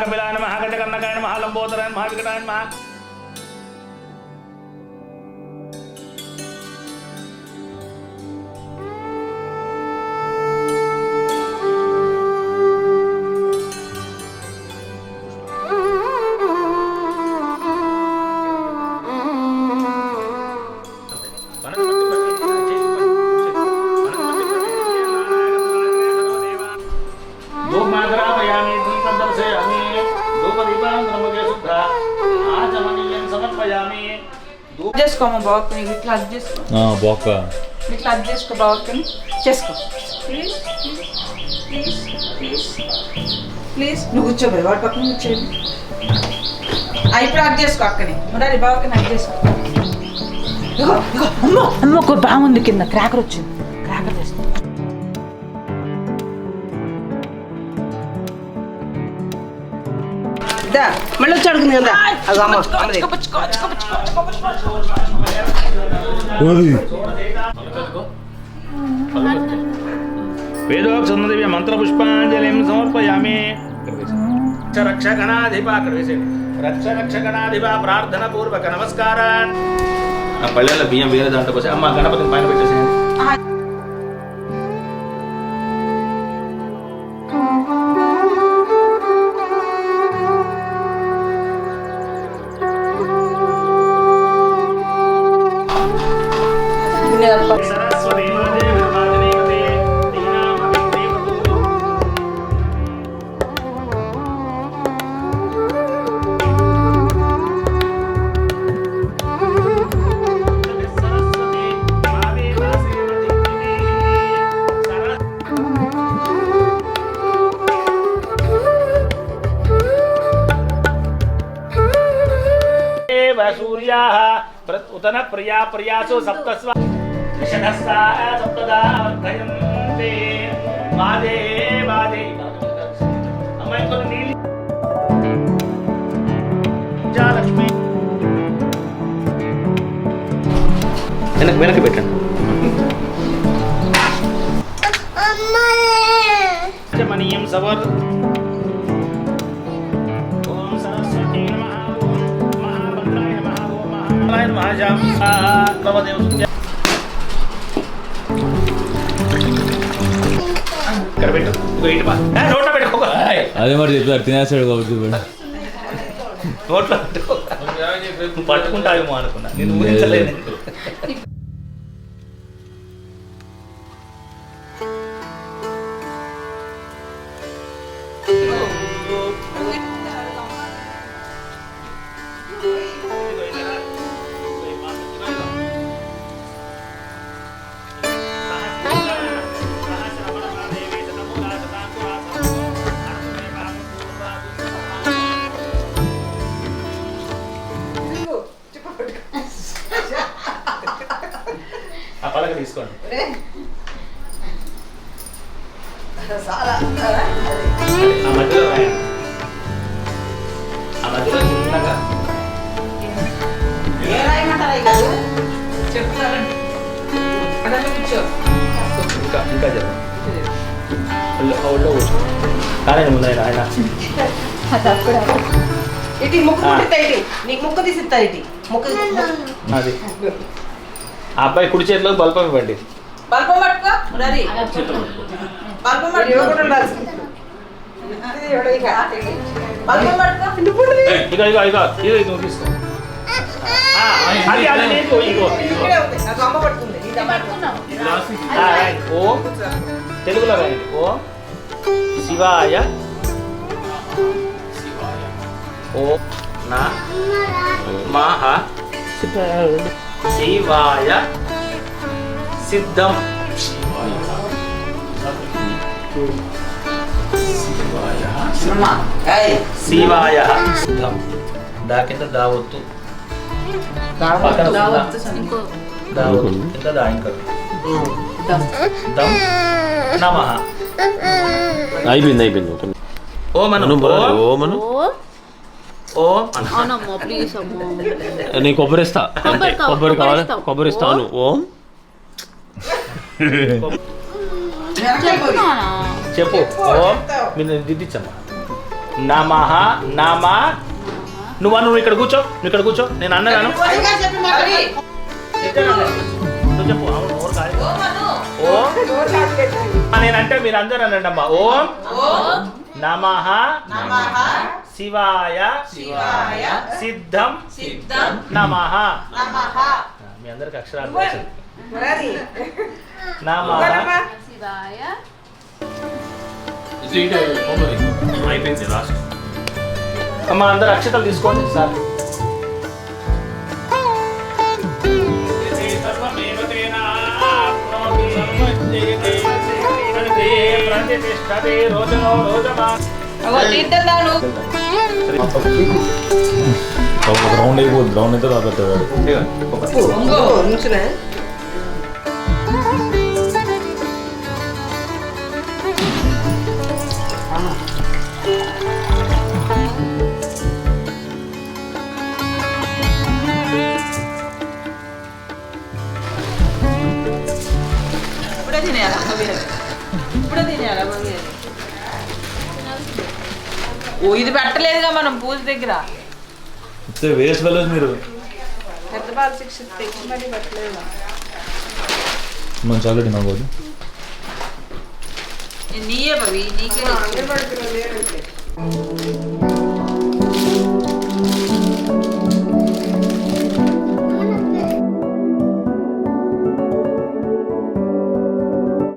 కపిలాయ నమః గజకర్ణకాయ నమః లంబోదరాయ నమః వికటాయ నమః. చేసుకోమా బాగుంది ఇట్లా అది చేసుకో బాక ఇట్లా అది చేసుకో బాగుంది చేసుకో ప్లీజ్ ప్లీజ్ ప్లీజ్ ప్లీజ్ నువ్వు కూర్చోబోయి వాడి పక్కన కూర్చోండి ఇప్పుడు అది చేసుకో అక్కనే మరి బాగుంది అది చేసుకో అమ్మ అమ్మ ఒక బాగుంది కింద క్రాకర్ వచ్చింది క్రాకర్ చేసుకో మళ్ళీ వచ్చి అడుగుంది కదా వేదోక్సన్నదివ్య మంత్రపుష్పాంజలిం సమర్పయామి. రక్షగణాధిప రక్షగణాధిప ప్రార్థన పూర్వక నమస్కారం. ఆ పళ్ళెల బియ్యం వేరే దాంట్లో పోసి అమ్మ గణపతిని పైన పెట్టేసేయండి. सूर्याः उतन प्रिया प्रियासु सप्तस्व विशदस्ता सप्तदा वर्धयन्ते वादे वादे अम्मा इनको नीली लक्ष्मी వెనక్కి పెట్టండి. మణియం సవర్ అదే మరి చెప్తారు తినేస్తాడు కాబట్టి నోట్లో పట్టుకుంటావేమో అనుకున్నా నేను ఊహించలేదు. పలక తీసుకోండి. ఆ మధ్యలో రాయండి. ఆ మధ్యలో చిన్నగా ఇంకా ఇంకా చెప్పండి. ఒళ్ళో కూర్చో కానీ ముందైనా ఆయన ఇటు ముక్కు ఇటు నీకు ముక్కు తీసిస్తా ఇటు ముక్కు అది ఆ అబ్బాయి కుడి చేతిలో బల్పం ఇవ్వండి. బల్పం పట్టుకో రరి బల్పం పట్టుకో బల్పం పట్టుకో ఇక ఇక ఇక ఇది నువ్వు తీసుకో. అది అది నీకు ఇగో నాకు అమ్మ పట్టుకుంది ఓం తెలుగులో రాయండి. ఓం శివాయ ఓం నా మహ శివాయ సిద్ధం శివాయ సిద్ధం. దా కింద దావత్తు దావత్తు కింద దా ఇంకా దం నమః. అయిపోయింది అయిపోయింది. ఓం అను ఓమను ఓం నీ కొబ్బరి ఇస్తా. కొబ్బరి కావాలి కొబ్బరి ఇస్తాను. ఓం చెప్పు. ఓం మీరు దిద్దిచ్చమ్మా. నమః నమ నువ్వు ఇక్కడ కూర్చో నేను అన్నాను నువ్వు చెప్పు అవును ఓర్ కాదు ఓం నేనంటే మీరు అందరూ అనండి అమ్మా ఓం నమః శివాయ సిద్ధం నమః మీ అందరికి అక్షరాలు తెలుసు. నమః శివాయ అయిపోయింది లాస్ట్ అమ్మ అందరు అక్షతలు తీసుకోండి సార్ గ్రౌండ్ అయిపోతుంది గ్రౌండ్ అయితే రాబట్టాడు నుంచునే ఇప్పుడే తినేయాలా ఇప్పుడే తినేయాలా ఓ ఇది పెట్టలేదుగా మనం పూజ దగ్గర వేస్ట్ వెళ్ళదు మీరు పెద్ద బాల శిక్ష తెచ్చి మరీ పెట్టలేదు మంచి ఆల్రెడీ నవ్వదు నీయే పవి నీకే